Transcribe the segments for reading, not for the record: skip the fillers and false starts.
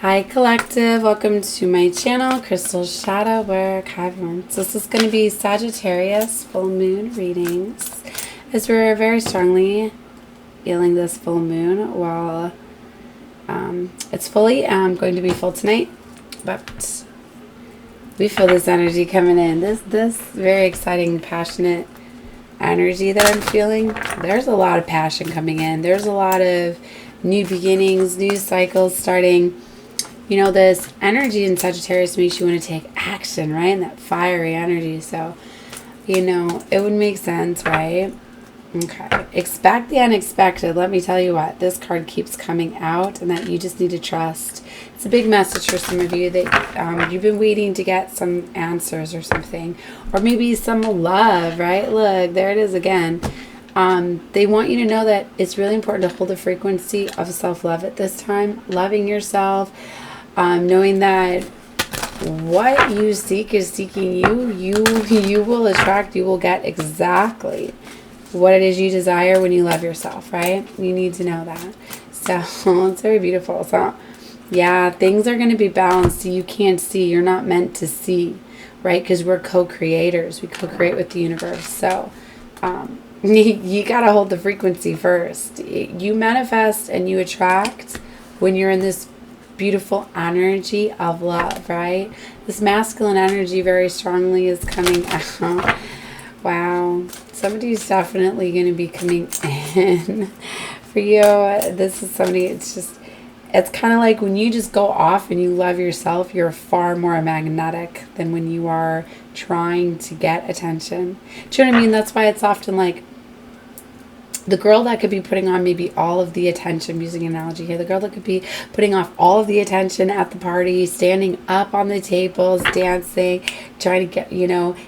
Hi Collective, welcome to my channel, Crystal Shadow Work. Hi everyone. So this is going to be Sagittarius full moon readings, as we're very strongly feeling this full moon while it's fully going to be full tonight, but we feel this energy coming in. This very exciting, passionate energy that I'm feeling. There's a lot of passion coming in. There's a lot of new beginnings, new cycles starting. You know, this energy in Sagittarius makes you want to take action, right? And that fiery energy. So, you know, it would make sense, right? Okay. Expect the unexpected. Let me tell you what. This card keeps coming out and that you just need to trust. It's a big message for some of you that you've been waiting to get some answers or something. Or maybe some love, right? Look, there it is again. They want you to know that it's really important to hold the frequency of self-love at this time. Loving yourself. Knowing that what you seek is seeking you. You will attract, you will get exactly what it is you desire when you love yourself, right? You need to know that. So it's very beautiful. So yeah, things are going to be balanced. You can't see. You're not meant to see, right? Because we're co-creators. We co-create with the universe. So you got to hold the frequency first. You manifest and you attract when you're in this beautiful energy of love, right? This masculine energy very strongly is coming out. Wow. Somebody's definitely going to be coming in for you. This is somebody, it's kind of like when you just go off and you love yourself, you're far more magnetic than when you are trying to get attention. Do you know what I mean? That's why it's often like the girl that could be putting on maybe all of the attention, using an analogy here, the girl that could be putting off all of the attention at the party, standing up on the tables, dancing, trying to get,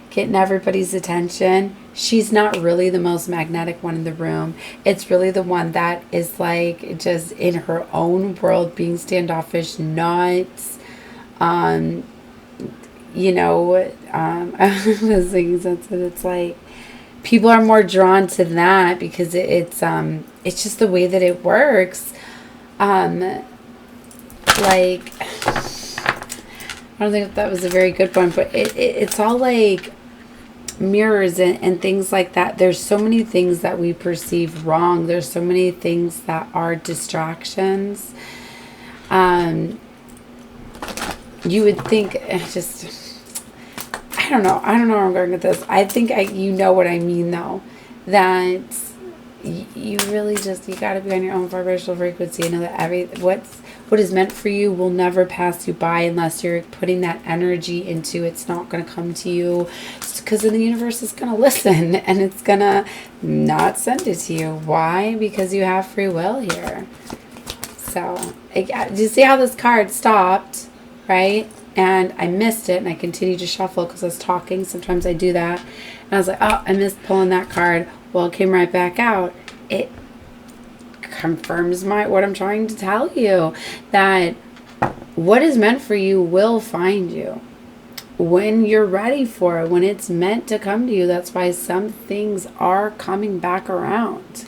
getting everybody's attention. She's not really the most magnetic one in the room. It's really the one that is like just in her own world, being standoffish, not, I was thinking that it's like, people are more drawn to that because it's just the way that it works. Like, I don't think that was a very good one, but it's all like mirrors and things like that. There's so many things that we perceive wrong. There's so many things that are distractions. You would think I don't know where I'm going with this. I think you know what I mean, though. That you really you got to be on your own vibrational frequency. You know that what is meant for you will never pass you by unless you're putting that energy into. It's not going to come to you because the universe is going to listen and it's going to not send it to you. Why? Because you have free will here. So, do you see how this card stopped, right? And I missed it, and I continued to shuffle because I was talking. Sometimes I do that. And I was like, oh, I missed pulling that card. Well, it came right back out. It confirms what I'm trying to tell you. That what is meant for you will find you. When you're ready for it, when it's meant to come to you. That's why some things are coming back around,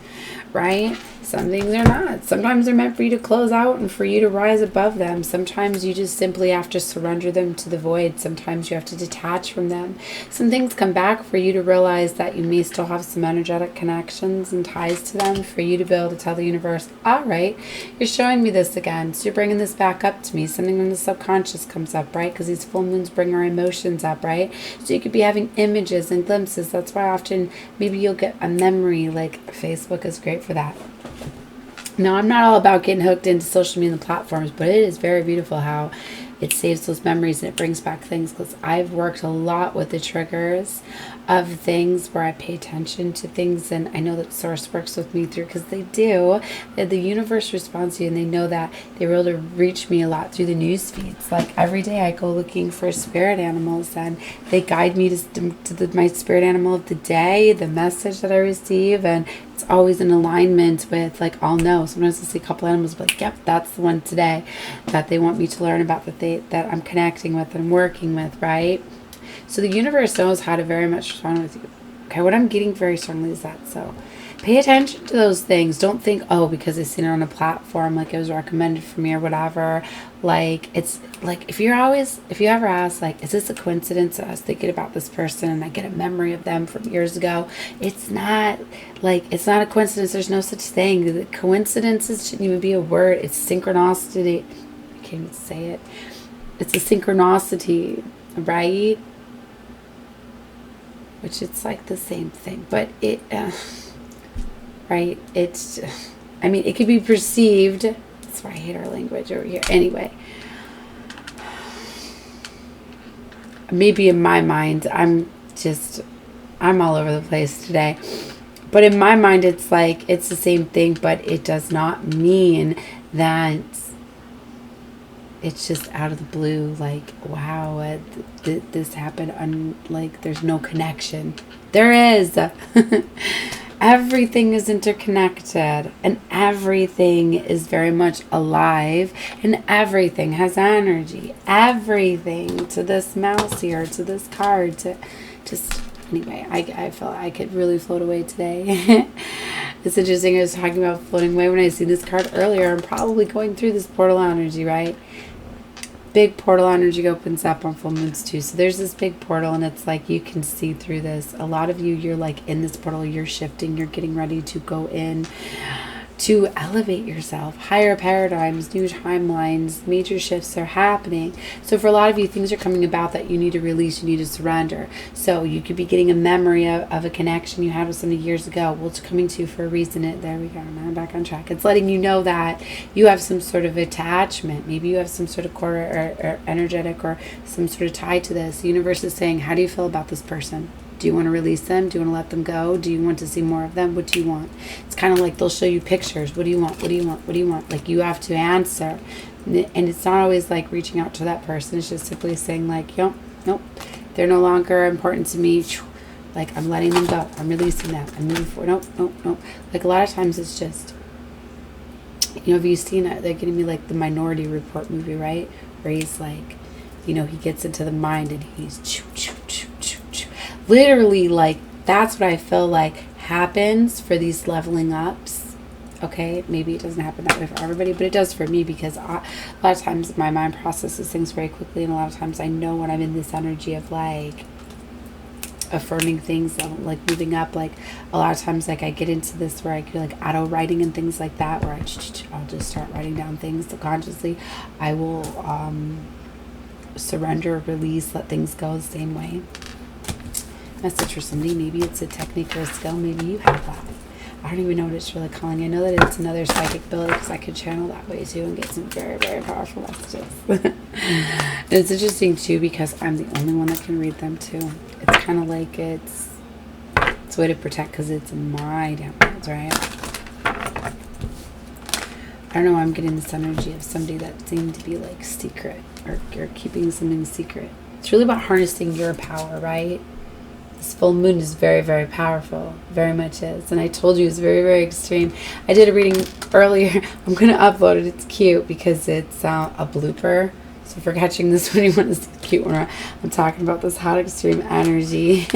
right? Some things are not. Sometimes they're meant for you to close out and for you to rise above them. Sometimes you just simply have to surrender them to the void. Sometimes you have to detach from them. Some things come back for you to realize that you may still have some energetic connections and ties to them, for you to be able to tell the universe, all right, you're showing me this again. So you're bringing this back up to me. Something from the subconscious comes up, right? Because these full moons bring our emotions up, right? So you could be having images and glimpses. That's why often maybe you'll get a memory. Like Facebook is great for that. Now, I'm not all about getting hooked into social media platforms, but it is very beautiful how it saves those memories and it brings back things, because I've worked a lot with the triggers of things where I pay attention to things, and I know that Source works with me through, because they do. The universe responds to you, and they know that they were able to reach me a lot through the news feeds. Like every day I go looking for spirit animals, and they guide me to my spirit animal of the day, the message that I receive, and it's always in alignment with, like, I'll know. Sometimes I see a couple animals, but like, yep, that's the one today that they want me to learn about, that I'm connecting with and working with, right? So the universe knows how to very much respond with you. Okay, what I'm getting very strongly is that. So Pay attention to those things. Don't think, oh, because I seen it on a platform, like it was recommended for me or whatever. Like, it's like, if you ever ask, like, is this a coincidence that I was thinking about this person and I get a memory of them from years ago? It's not, like, it's not a coincidence. There's no such thing. The coincidences shouldn't even be a word. It's synchronicity. I can't even say it. It's a synchronicity, right? Which it's like the same thing. But it, right? It's, I mean, it could be perceived. That's why I hate our language over here. Anyway, maybe in my mind, I'm all over the place today. But in my mind, it's like, it's the same thing, but it does not mean that it's just out of the blue. Like, wow, this happened. Like, there's no connection. There is. Everything is interconnected, and everything is very much alive, and everything has energy. Everything, to this mouse here, to this card, to just, anyway, I felt I could really float away today. It's interesting, I was talking about floating away when I see this card earlier. I'm probably going through this portal energy, right? Big portal energy opens up on full moons too. So there's this big portal, and it's like you can see through this. A lot of you, you're like in this portal, you're shifting, you're getting ready to go in to elevate yourself. Higher paradigms, new timelines, major shifts are happening. So for a lot of you, things are coming about that you need to release, you need to surrender. So you could be getting a memory of a connection you had with somebody years ago. Well, it's coming to you for a reason. There we go. Now I'm back on track. It's letting you know that you have some sort of attachment. Maybe you have some sort of core or energetic or some sort of tie to this. The universe is saying, how do you feel about this person? Do you want to release them? Do you want to let them go? Do you want to see more of them? What do you want? It's kind of like they'll show you pictures. What do you want? What do you want? What do you want? Like, you have to answer. And it's not always like reaching out to that person. It's just simply saying like, nope, they're no longer important to me. Like, I'm letting them go. I'm releasing them. I'm moving forward. Nope. Like, a lot of times it's just, you know, have you seen it? They're getting me like the Minority Report movie, right? Where he's like, you know, he gets into the mind and he's literally, like, that's what I feel like happens for these leveling ups. Okay, maybe it doesn't happen that way for everybody, but it does for me, because a lot of times my mind processes things very quickly, and a lot of times I know when I'm in this energy of like affirming things, like moving up. Like, a lot of times, like, I get into this where I do like auto writing and things like that, where I'll just start writing down things subconsciously. I will surrender, release, let things go the same way. Message for somebody. Maybe it's a technique or a skill. Maybe you have that. I don't even know what it's really calling. I know that it's another psychic ability, because I could channel that way too and get some very, very powerful messages. And it's interesting too, because I'm the only one that can read them too. It's kind of like it's a way to protect, because it's my downloads, right? I don't know. I'm getting this energy of somebody that seemed to be like secret, or keeping something secret. It's really about harnessing your power, right? This full moon is very, very powerful. Very much is. And I told you it's very, very extreme. I did a reading earlier. I'm going to upload it. It's cute because it's a blooper. So if you're catching this one, you want to see the cute one. I'm talking about this hot extreme energy.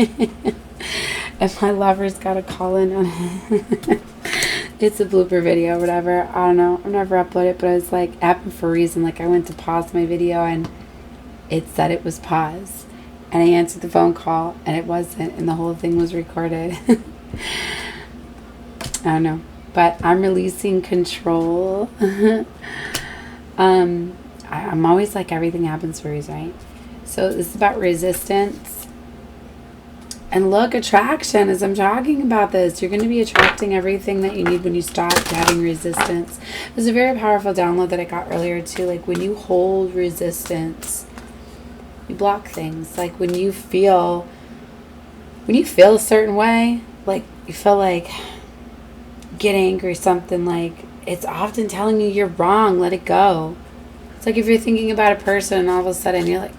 And my lover's got a call in on it. It's a blooper video, whatever. I don't know. I've never uploaded it, but it was like, it happened for a reason. Like, I went to pause my video and it said it was paused. And I answered the phone call, and it wasn't, and the whole thing was recorded. I don't know. But I'm releasing control. I'm always like, everything happens for a reason, right? So this is about resistance. And look, attraction, as I'm talking about this, you're going to be attracting everything that you need when you stop having resistance. It was a very powerful download that I got earlier too. Like, when you hold resistance, you block things. Like, when you feel a certain way, like you feel like get angry, something, like, it's often telling you you're wrong. Let it go. It's like if you're thinking about a person and all of a sudden you're like,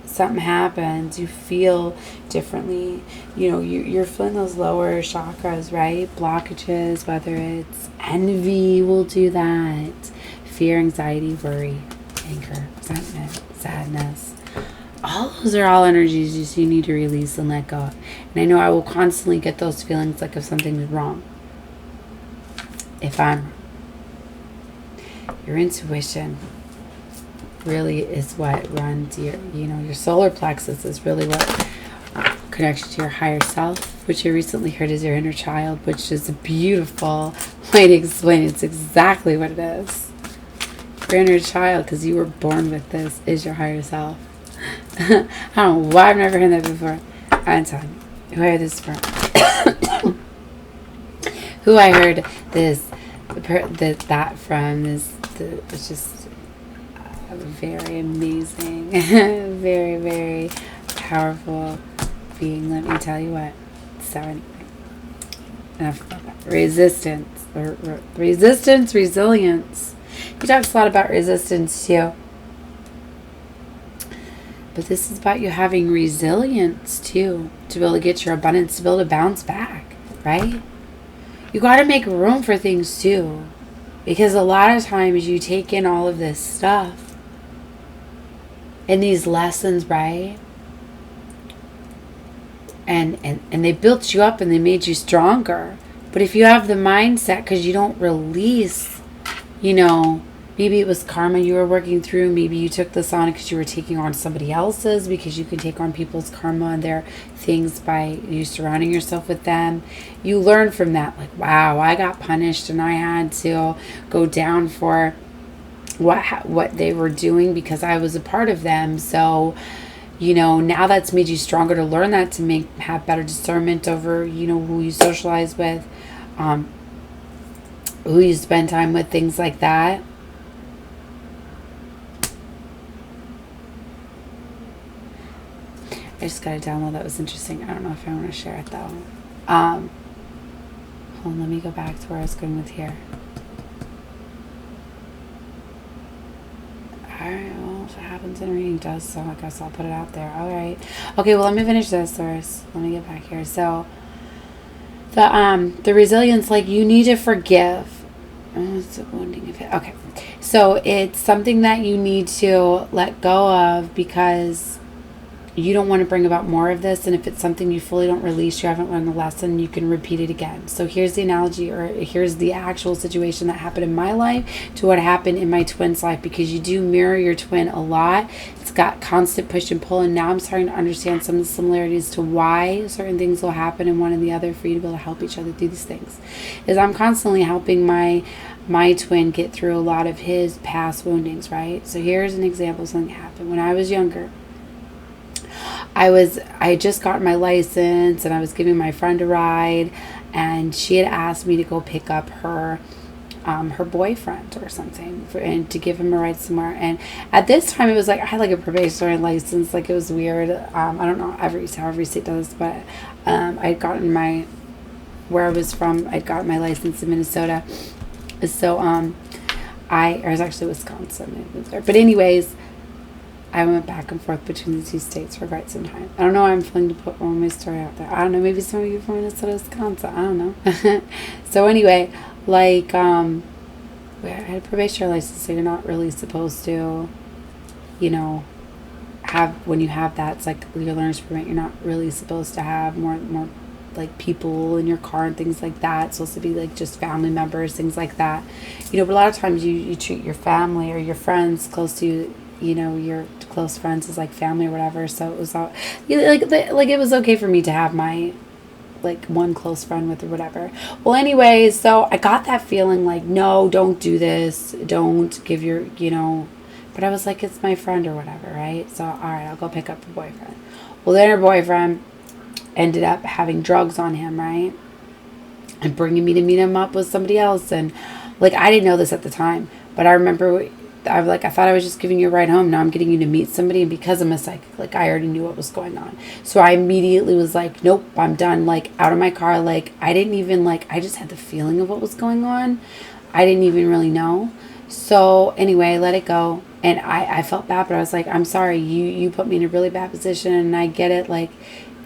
something happens, you feel differently. You know, you're feeling those lower chakras, right? Blockages, whether it's envy will do that, fear, anxiety, worry, anger, resentment, sadness. all those are all energies you need to release and let go. And I know I will constantly get those feelings like if something is wrong. If I'm your intuition really is what runs your, your solar plexus is really what connects you to your higher self, which you recently heard is your inner child, which is a beautiful way to explain it. It's exactly what it is. Your inner child, because you were born with this, is your higher self. I don't know why I've never heard that before. I'm telling you, who I heard this from? Who I heard that from is it's just a very amazing, very, very powerful being. Let me tell you what. So anyway, enough about that. Resistance, resilience. He talks a lot about resistance too. But this is about you having resilience too, to be able to get your abundance, to be able to bounce back, right? You got to make room for things too, because a lot of times you take in all of this stuff and these lessons, right? And they built you up and they made you stronger. But if you have the mindset, because you don't release, maybe it was karma you were working through. Maybe you took this on because you were taking on somebody else's, because you can take on people's karma and their things by you surrounding yourself with them. You learn from that. Like, wow, I got punished and I had to go down for what they were doing because I was a part of them. So, now that's made you stronger to learn that, to have better discernment over, who you socialize with, who you spend time with, things like that. I just got a download that was interesting. I don't know if I want to share it though. Hold on, let me go back to where I was going with here. Alright, well, if it happens in a reading, does, so I guess I'll put it out there. Alright. Okay, well, let me finish this first. Let me get back here. So, the resilience, like, you need to forgive. It's a wounding of it. Okay. So, it's something that you need to let go of because you don't want to bring about more of this. And if it's something you fully don't release, you haven't learned the lesson, you can repeat it again. So here's the analogy, or here's the actual situation that happened in my life to what happened in my twin's life, because you do mirror your twin a lot. It's got constant push and pull. And now I'm starting to understand some of the similarities to why certain things will happen in one and the other for you to be able to help each other through these things. Is I'm constantly helping my twin get through a lot of his past woundings, right? So here's an example of something that happened when I was younger. I had just gotten my license and I was giving my friend a ride, and she had asked me to go pick up her boyfriend or something and to give him a ride somewhere. And at this time it was like I had like a probationary license, like it was weird. I don't know how every state does, but I'd gotten where I was from, I'd gotten my license in Minnesota. So or it was actually Wisconsin. But anyways, I went back and forth between the two states for quite some time. I don't know why I'm feeling to put all my story out there. I don't know, maybe some of you from Minnesota, Wisconsin. I don't know. So anyway, like, I had a probationary license, so you're not really supposed to, when you have that, it's like your learner's permit, you're not really supposed to have more like people in your car and things like that. It's supposed to be like just family members, things like that. But a lot of times you treat your family or your friends close to you, your close friends as like family or whatever. So it was all like it was okay for me to have my like one close friend with or whatever. Well, anyways, so I got that feeling like, no, don't do this, don't give your but I was like, it's my friend or whatever, right? So all right, I'll go pick up her boyfriend. Well, then her boyfriend ended up having drugs on him, right, and bringing me to meet him up with somebody else. And like, I didn't know this at the time, but I remember I thought I was just giving you a ride home. Now I'm getting you to meet somebody. And because I'm a psychic, like, I already knew what was going on. So I immediately was like, nope, I'm done. Like, out of my car. Like, I didn't even, like, I just had the feeling of what was going on. I didn't even really know. So anyway, I let it go. And I felt bad, but I was like, I'm sorry. You put me in a really bad position. And I get it. Like,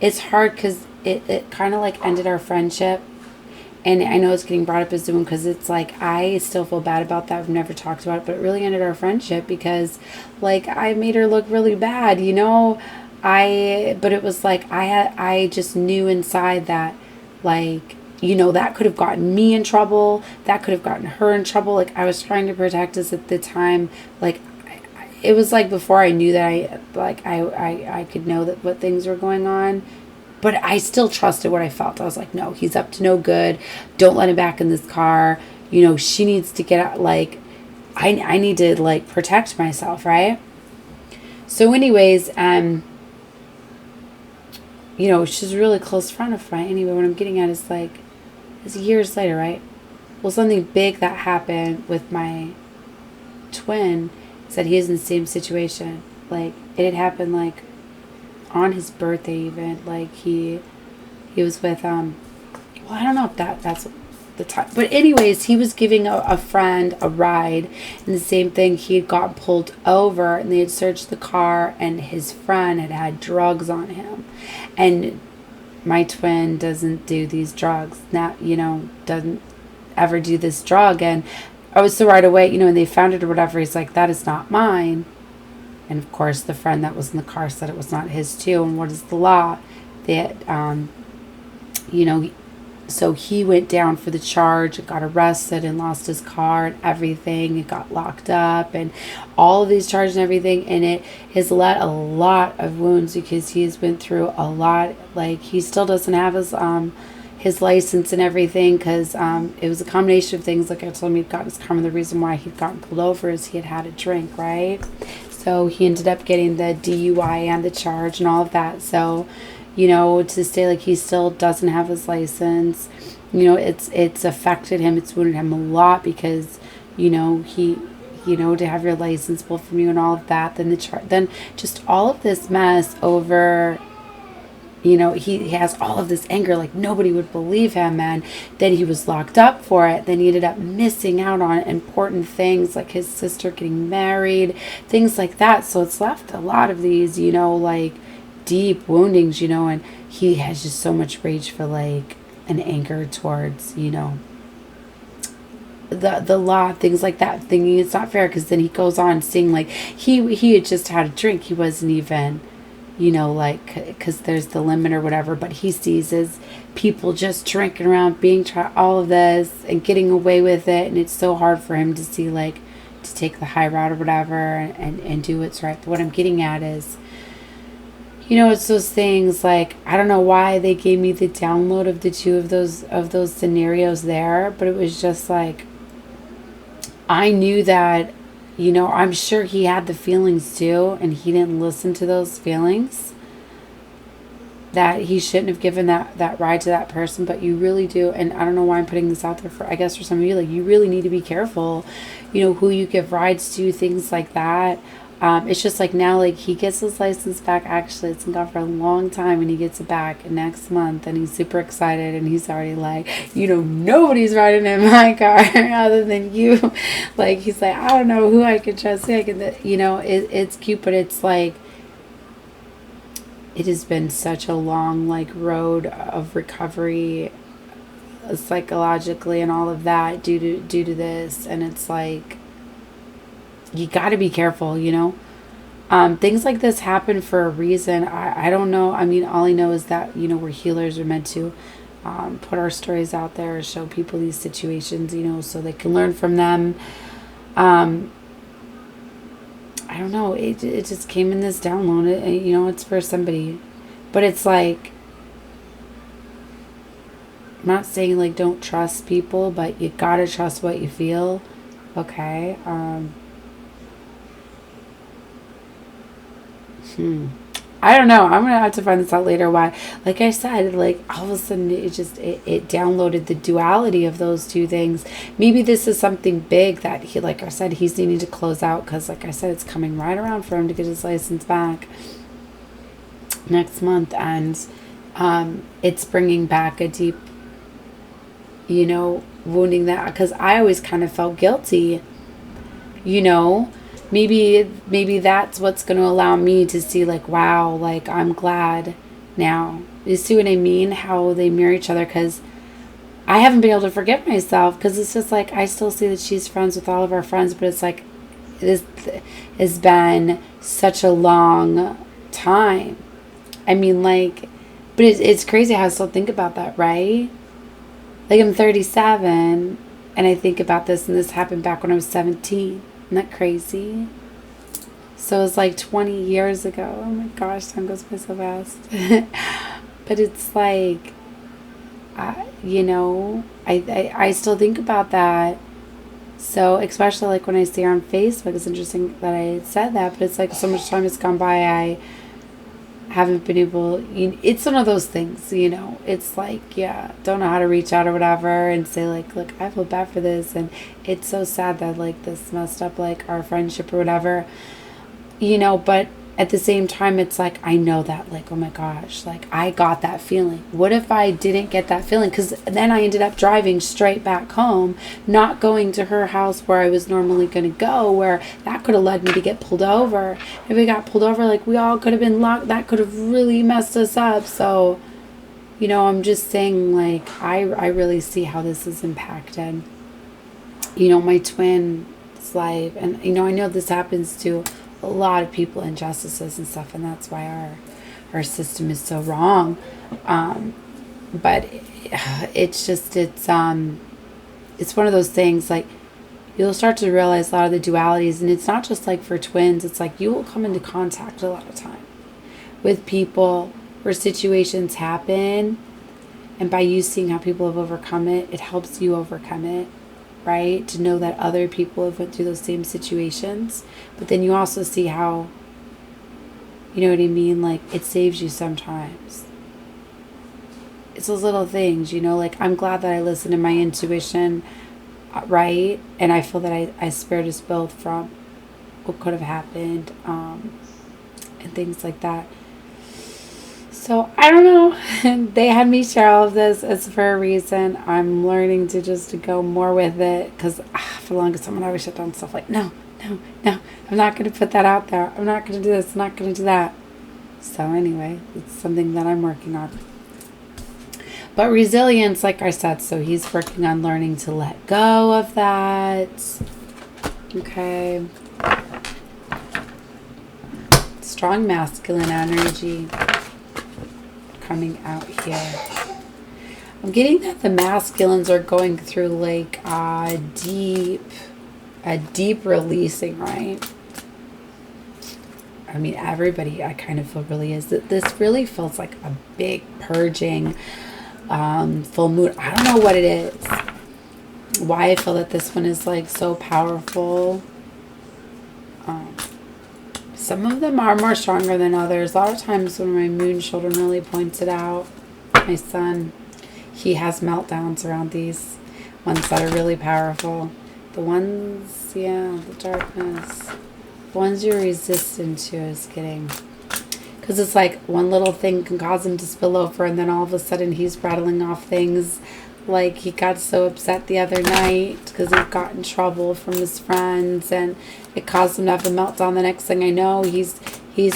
it's hard because it kind of like ended our friendship. And I know it's getting brought up as the wound because it's like, I still feel bad about that. I've never talked about it, but it really ended our friendship because, like, I made her look really bad, you know? But it was like, I just knew inside that, like, you know, that could have gotten me in trouble. That could have gotten her in trouble. Like, I was trying to protect us at the time. Like, it was like before I knew that I could know that what things were going on. But I still trusted what I felt. I was like, no, he's up to no good. Don't let him back in this car. You know, she needs to get out. Like, I need to, like, protect myself, right? So anyways, you know, she's a really close friend of mine. Anyway, what I'm getting at is, like, it's years later, right? Well, something big that happened with my twin is that he is in the same situation. Like, it had happened, like, on his birthday even. Like, he was with, well, I don't know if that's the time. But anyways, he was giving a friend a ride. And the same thing, he had got pulled over and they had searched the car and his friend had drugs on him. And my twin doesn't do these drugs. Not, you know, doesn't ever do this drug. And I was so right away, you know, and they found it or whatever. He's like, that is not mine. And of course, the friend that was in the car said it was not his too. And what is the law? That, you know, so he went down for the charge, got arrested and lost his car and everything. It got locked up and all of these charges and everything. And it has led a lot of wounds because he's been through a lot. Like, he still doesn't have his license and everything because it was a combination of things. Like I told him, he'd gotten his karma. The reason why he'd gotten pulled over is he had a drink, right? So he ended up getting the DUI and the charge and all of that. So, you know, to say, like, he still doesn't have his license, you know, it's affected him. It's wounded him a lot because, you know, you know, to have your license pulled from you and all of that, then then just all of this mess over, you know, he has all of this anger, like nobody would believe him, and then he was locked up for it. Then he ended up missing out on important things like his sister getting married, things like that. So it's left a lot of these, you know, like deep woundings, you know, and he has just so much rage for, like, an anger towards, you know, the law, things like that, thinking it's not fair. Because then he goes on saying, like, he had just had a drink. He wasn't even, you know, like, because there's the limit or whatever, but he sees as people just drinking around, being all of this and getting away with it, and it's so hard for him to see, like, to take the high route or whatever and do what's right. But what I'm getting at is, you know, it's those things, like, I don't know why they gave me the download of the two of those scenarios there, but it was just like, I knew that, you know, I'm sure he had the feelings too, and he didn't listen to those feelings, that he shouldn't have given that ride to that person. But you really do, and I don't know why I'm putting this out there for, I guess, for some of you, like, you really need to be careful, you know, who you give rides to, things like that. It's just like now, like, he gets his license back. Actually, it's been gone for a long time, and he gets it back next month, and he's super excited, and he's already like, you know, nobody's riding in my car other than you. Like, he's like, I don't know who I can trust, who I can, you know, it's cute, but it's like, it has been such a long, like, road of recovery psychologically and all of that due to this, and it's like, you got to be careful, you know. Things like this happen for a reason. I don't know. I mean, all I know is that, you know, we're healers. We're meant to put our stories out there, show people these situations, you know, so they can learn from them. I don't know. It just came in this download. You know, it's for somebody. But it's like, I'm not saying, like, don't trust people, but you got to trust what you feel. Okay. I don't know. I'm going to have to find this out later why. Like I said, like, all of a sudden it downloaded the duality of those two things. Maybe this is something big that he, like I said, he's needing to close out, because, like I said, it's coming right around for him to get his license back next month. And it's bringing back a deep, you know, wounding that, because I always kind of felt guilty, you know. Maybe that's what's going to allow me to see, like, wow, like, I'm glad now. You see what I mean? How they mirror each other, because I haven't been able to forgive myself, because it's just like, I still see that she's friends with all of our friends, but it's like, this has been such a long time. I mean, like, but it's crazy how I still think about that, right? Like, I'm 37, and I think about this, and this happened back when I was 17. Isn't that crazy? So it's like 20 years ago. Oh my gosh, time goes by so fast. But it's like, I still think about that. So, especially like when I see her on Facebook, it's interesting that I said that, but it's like so much time has gone by, I haven't been able, it's one of those things, it's like, yeah, don't know how to reach out or whatever and say like, look, I feel bad for this, and it's so sad that like this messed up like our friendship or whatever, but at the same time, it's like, I know that, like, oh my gosh, like, I got that feeling. What if I didn't get that feeling? Because then I ended up driving straight back home, not going to her house where I was normally going to go, where that could have led me to get pulled over. If we got pulled over, like, we all could have been locked. That could have really messed us up. So, I'm just saying, like, I really see how this is impacted, my twin's life. And, I know this happens to a lot of people, injustices and stuff, and that's why our system is so wrong. But it's just, it's one of those things, like, you'll start to realize a lot of the dualities, and it's not just like for twins, it's like you will come into contact a lot of time with people where situations happen, and by you seeing how people have overcome it, it helps you overcome it, right? To know that other people have went through those same situations. But then you also see how, you know what I mean? Like, it saves you sometimes. It's those little things, like, I'm glad that I listened to my intuition, right? And I feel that I spared us both from what could have happened, and things like that. So, I don't know. They had me share all of this. It's for a reason. I'm learning to just go more with it. Because for the longest time, when I was shut down stuff like, no. I'm not going to put that out there. I'm not going to do this. I'm not going to do that. So anyway, it's something that I'm working on. But resilience, like I said, so he's working on learning to let go of that. Okay. Strong masculine energy coming out here. I'm getting that the masculines are going through like a deep releasing, right? I mean, everybody, I kind of feel really is. This really feels like a big purging full moon. I don't know what it is. Why I feel that this one is like so powerful. Some of them are more stronger than others. A lot of times when my moon children really points it out, my son, he has meltdowns around these ones that are really powerful. The ones, the darkness. The ones you're resistant to is getting... Because it's like one little thing can cause him to spill over, and then all of a sudden he's rattling off things. Like he got so upset the other night because he got in trouble from his friends, and it caused him to have a meltdown. The next thing I know, he's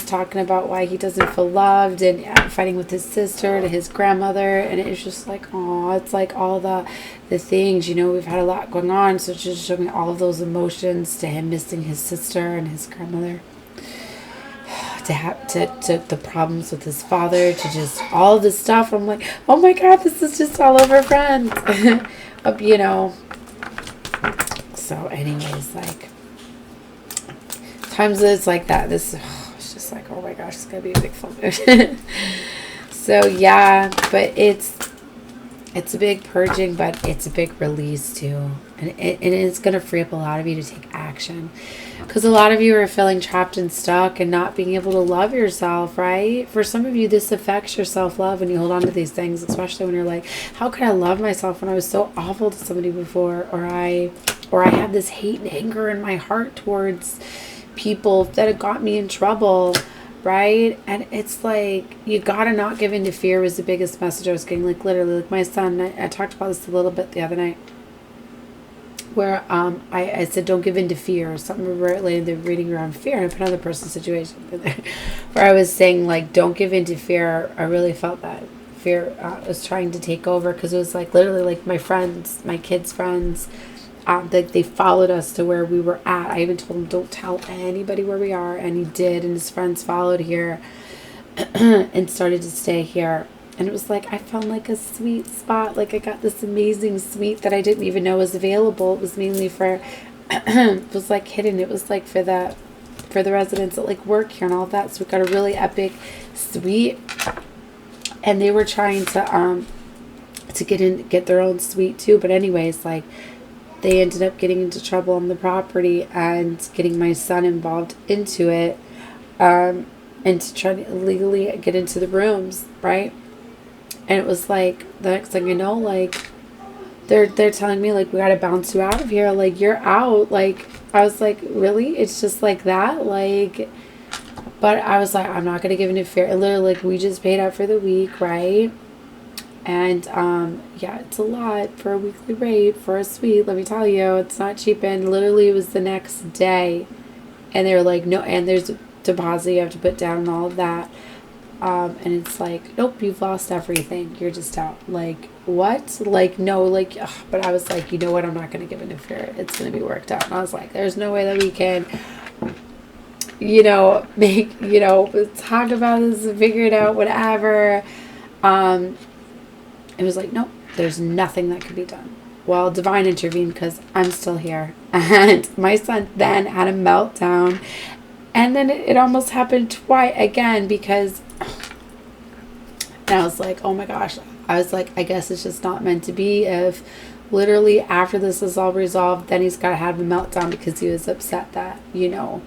talking about why he doesn't feel loved, and fighting with his sister to his grandmother, and it's just like, oh, it's like all the things, we've had a lot going on, so it's just showing all of those emotions, to him missing his sister and his grandmother, to the problems with his father, to just all this stuff. I'm like, oh my God, this is just all over friends. So anyways, like, times it's like that. It's just like, oh my gosh, it's going to be a big full moon. So yeah, but it's a big purging, but it's a big release too. And it's going to free up a lot of you to take action. Because a lot of you are feeling trapped and stuck and not being able to love yourself, right? For some of you, this affects your self-love when you hold on to these things, especially when you're like, how could I love myself when I was so awful to somebody before? Or I had this hate and anger in my heart towards people that had got me in trouble, right? And it's like, you gotta not give in to fear was the biggest message I was getting. Like, literally, like my son, I talked about this a little bit the other night, where I said, don't give in to fear, or something related to reading around fear, and I put another person's situation where I was saying, like, don't give in to fear. I really felt that fear was trying to take over, because it was like literally like my friends, my kids' friends, they followed us to where we were at. I even told him, don't tell anybody where we are, and he did, and his friends followed here and started to stay here. And it was like I found like a sweet spot. Like I got this amazing suite that I didn't even know was available. It was mainly for it was like hidden. It was like for the residents that like work here and all that. So we got a really epic suite, and they were trying to get their own suite too. But anyways, like they ended up getting into trouble on the property and getting my son involved into it, and to try to illegally get into the rooms, right? And it was like the next thing I know, like they're telling me like we gotta bounce you out of here, like you're out. Like I was like, really? It's just like that? Like, but I was like, I'm not gonna give in to fear. And literally, like, we just paid up for the week, right? And yeah, it's a lot for a weekly rate for a suite. Let me tell you, it's not cheap. And literally, it was the next day, and they were like, no, and there's a deposit you have to put down and all of that. And it's like, nope, you've lost everything. You're just out. Like, what? Like, no, like, ugh. But I was like, you know what? I'm not going to give in to fear. It's going to be worked out. And I was like, there's no way that we can, you know, make, you know, talk about this and figure it out, whatever. It was like, nope, there's nothing that could be done. Well, divine intervened because I'm still here. And my son then had a meltdown. And then it almost happened twice again, because and I was like, oh my gosh. I was like, I guess it's just not meant to be. If literally after this is all resolved, then he's got to have a meltdown because he was upset that, you know,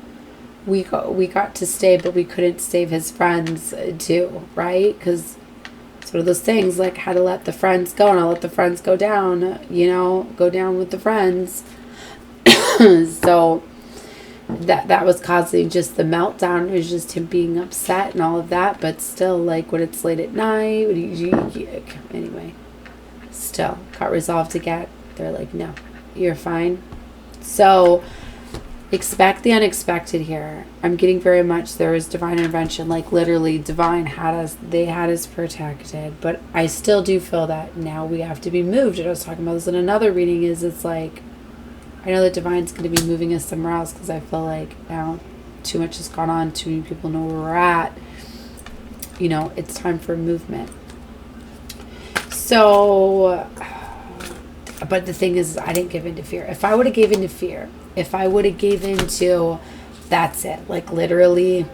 we got to stay, but we couldn't save his friends too, right? Because it's one of those things, like how to let the friends go, and I'll let the friends go down, you know, go down with the friends. So that was causing just the meltdown. It was just him being upset and all of that. But still, like when it's late at night, anyway, still got resolved again. They're like, no, you're fine. So expect the unexpected here. I'm getting very much there is divine intervention. Like literally divine had us, they had us protected. But I still do feel that now we have to be moved. And I was talking about this in another reading, is it's like, I know that divine's going to be moving us somewhere else, because I feel like now too much has gone on. Too many people know where we're at. You know, it's time for movement. So, but the thing is, I didn't give in to fear. If I would have gave in to fear, if I would have gave in to, that's it. Like literally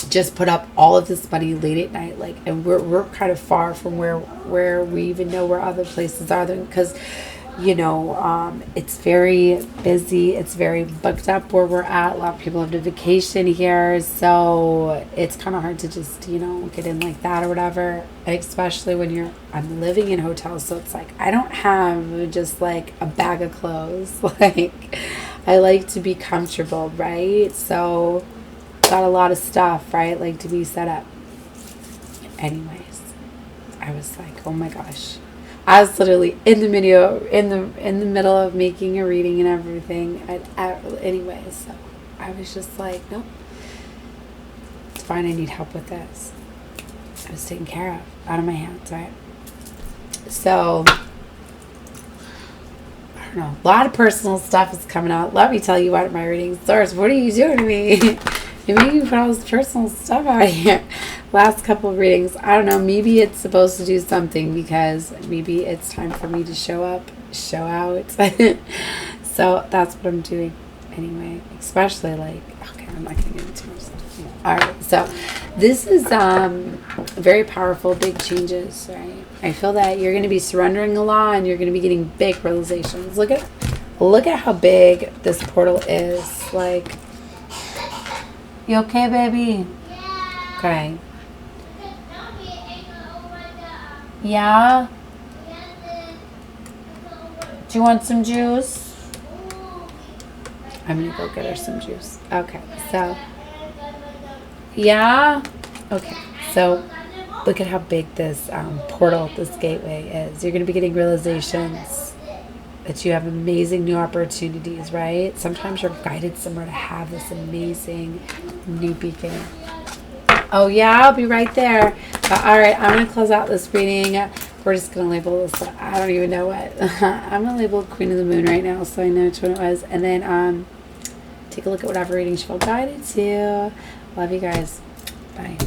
just put up all of this money late at night. Like, and we're kind of far from where we even know where other places are, because you know, it's very busy. It's very booked up where we're at. A lot of people have to vacation here. So it's kind of hard to just, you know, get in like that or whatever. Especially when I'm living in hotels. So it's like, I don't have just like a bag of clothes. Like, I like to be comfortable, right? So got a lot of stuff, right? Like to be set up. Anyways, I was like, oh my gosh. I was literally in the middle of making a reading and everything. Anyway, so I was just like, nope, it's fine. I need help with this. I was taken care of, out of my hands, right? So I don't know. A lot of personal stuff is coming out. Let me tell you what my reading starts. What are you doing to me? You make me put all this personal stuff out here. Last couple of readings, I don't know, maybe it's supposed to do something, because maybe it's time for me to show up, show out. So that's what I'm doing anyway, especially like, okay, I'm not going to get into too much stuff. All right, so this is very powerful, big changes, right? I feel that you're going to be surrendering a lot, and you're going to be getting big realizations. Look at how big this portal is. Like, you okay, baby? Yeah. Okay. Yeah? Do you want some juice? I'm going to go get her some juice. Okay, so. Yeah? Okay, so look at how big this portal, this gateway is. You're going to be getting realizations that you have amazing new opportunities, right? Sometimes you're guided somewhere to have this amazing new beginning. Oh yeah, I'll be right there. But, all right, I'm going to close out this reading. We're just going to label this. I don't even know what. I'm going to label Queen of the Moon right now so I know which one it was. And then take a look at whatever reading she felt guided to. Love you guys. Bye.